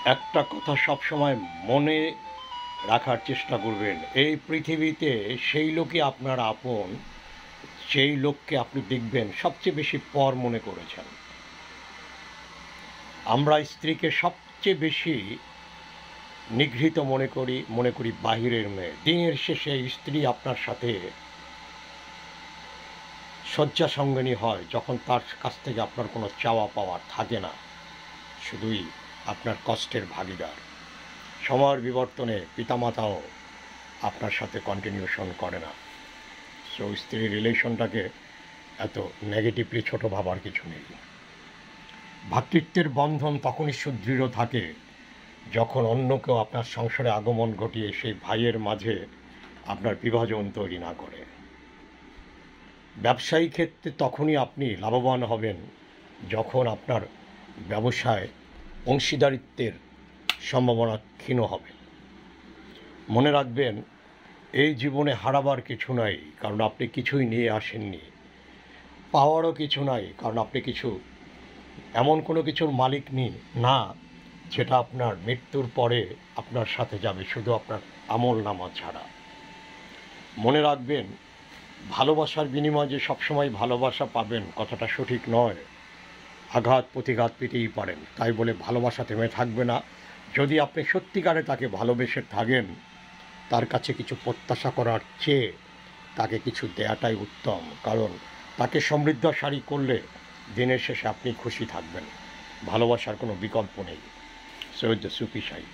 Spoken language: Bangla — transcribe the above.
একটা কথা সবসময় মনে রাখার চেষ্টা করবেন, এই পৃথিবীতে সেই লোকই আপনার আপন, সেই লোককে আপনি দেখবেন সবচেয়ে বেশি পর মনে করেছেন। আমরা স্ত্রীকে সবচেয়ে বেশি নিগৃহীত মনে করি বাহিরের মেয়ে। দিনের শেষে স্ত্রী আপনার সাথে শয্যা সঙ্গিনী হয় যখন তার কাছ থেকে আপনার কোনো চাওয়া পাওয়ার থাকে না, শুধুই আপনার কষ্টের ভাগীদার। সময়ের বিবর্তনে পিতামাতাও আপনার সাথে কন্টিনিউশন করে না। সো স্ত্রীর রিলেশনটাকে এত নেগেটিভলি ছোট ভাবার কিছু নেই। ভ্রাতৃত্বের বন্ধন তখনই সুদৃঢ় থাকে যখন অন্য কেউ আপনার সংসারে আগমন ঘটিয়ে সেই ভাইয়ের মাঝে আপনার বিভাজন তৈরি না করে। ব্যবসায়ী ক্ষেত্রে তখনই আপনি লাভবান হবেন যখন আপনার ব্যবসায় অংশীদারিত্বের সম্ভাবনা ক্ষীণ হবে। মনে রাখবেন, এই জীবনে হারাবার কিছু নাই, কারণ আপনি কিছুই নিয়ে আসেননি। পাওয়ারও কিছু নাই, কারণ আপনি কিছু এমন কোনো কিছুর মালিক না যেটা আপনার মৃত্যুর পরে আপনার সাথে যাবে, শুধু আপনার আমলনামা ছাড়া। মনে রাখবেন, ভালোবাসার বিনিময়ে যে সবসময় ভালোবাসা পাবেন কথাটা সঠিক নয়। আঘাত প্রতিঘাত পেতেই পারেন, তাই বলে ভালোবাসা থেমে থাকবে না। যদি আপনি সত্যিকারে তাকে ভালোবেসে থাকেন, তার কাছে কিছু প্রত্যাশা করার চেয়ে তাকে কিছু দেয়াটাই উত্তম, কারণ তাকে সমৃদ্ধশালী করলে দিনের শেষে আপনি খুশি থাকবেন। ভালোবাসার কোনো বিকল্প নেই। সৈয়দ সুফি সাহেব।